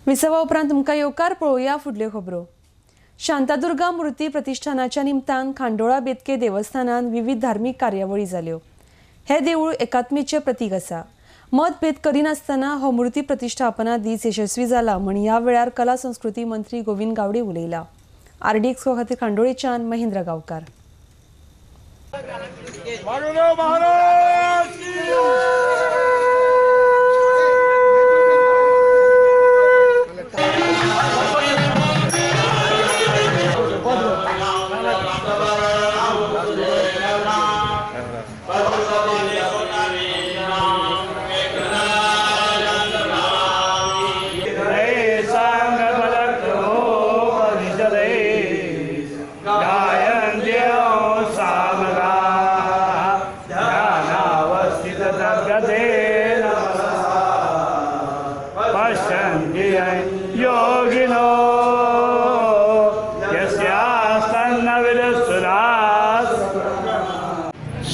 विसवा उपरांत तुमकां येवकार पळोवया फुडल्यो खबरो। शांतादुर्गा मूर्ती प्रतिष्ठानाच्या निमतान खांडोळा बेतके देवस्थानान विविध धार्मिक कार्यावळी जाल्यो। हे देवूळ एकात्मेचें प्रतीक आसा। मतभेद करिनासतना हो मूर्ती प्रतिष्ठापना दीस यशस्वी जाला म्हण ह्या वेळार कला संस्कृती मंत्री गोविंद गावडे उलयला। आरडी एक्सपो खातीर खांडोळेच्यान महेंद्र गांवकार।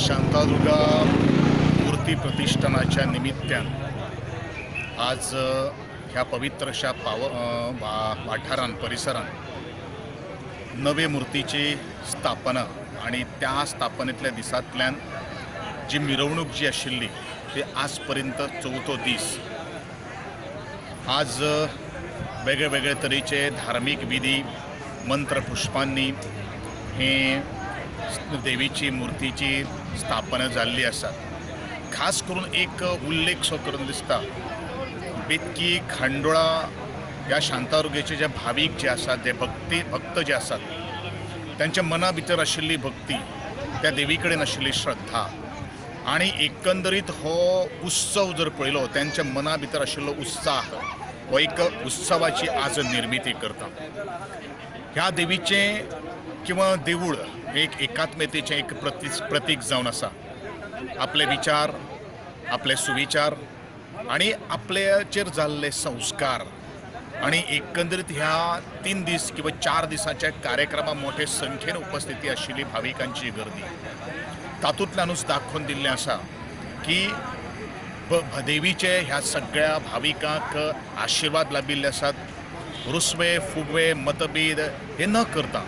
शांतादुर्गा मूर्ती प्रतिष्ठानाच्या निमित्तान आज ह्या पवित्रशा वाठारान परिसरात नवे मूर्तीची स्थापना आणि त्या स्थापनेतल्या दिसांतल्यान जी मिरवणूक जी आशिल्ली ती आज पर्यंत चौथो दीस। आज वेगळे वेगळे तरेचे धार्मिक विधी मंत्र पुष्पांनी हे देवीची मूर्तीची स्थापना जाल्ली आसा। खास करून एक उल्लेख सो करून दिसता बेतकी खांडोळा ह्या शांतादुर्गेचे जे भाविक जे आसात, जे भक्त जे आसात, त्यांच्या मना भितर आशिल्ली भक्ती, त्या देवी कडेन आशिल्ली श्रद्धा आणि एकंदरीत हो उत्सव जर पळयलो त्यांच्या मना भितर आशिल्लो उत्साह हो एक उत्सवाची आज निर्मिती करता। ह्या देवीचे किंवा देवूळ एक एकात्मतेचें एक प्रतीक जावन आसा। आपले विचार, आपले सुविचार आणि आपल्याचेर जाल्ले संस्कार आणि एकंदरीत ह्या 3 दीस किंवा 4 दिसांच्या कार्यक्रमां मोठे संख्येन उपस्थिती आशिल्ली भाविकांची गर्दी तातूंतल्यानूच दाखोवन दिल्लें आसा की देवीचे ह्या सगळ्या भाविकांक आशिर्वाद लाभिल्ले आसात। रुसवे फुगवे मतभेद हे न करता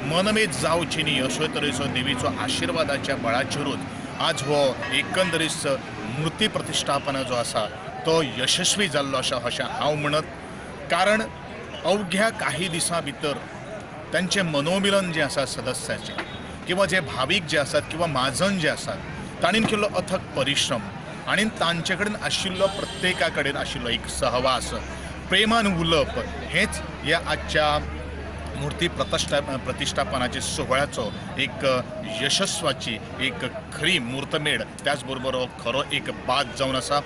मनमेद जावची न्ही अशे तरेचो देवीचो आशिर्वादाच्या बळाचेरूच आज हो एकंदरीत मूर्ती प्रतिष्ठापना जो आसा तो यशस्वी जाल्लो आसा अशें हांव म्हणत। कारण अवघ्या काही दिसां भितर तांचें मनोमिलन जें आसा सदस्याचें किंवा जे भावीक जे आसात किंवा महाजन जे आसात तांणीन केल्लो अथक परिश्रम आनी तांचे कडेन आशिल्लो प्रत्येका कडेन आशिल्लो एक सहवास, प्रेमान उलप हेच ह्या आजच्या मूर्ती प्रतिष्ठापनाच्या सोहळ्याचो एक यशस्वाची एक खरी मुहूर्तमेढ, त्याच बरोबर हो खरो एक बाग जावन आसा।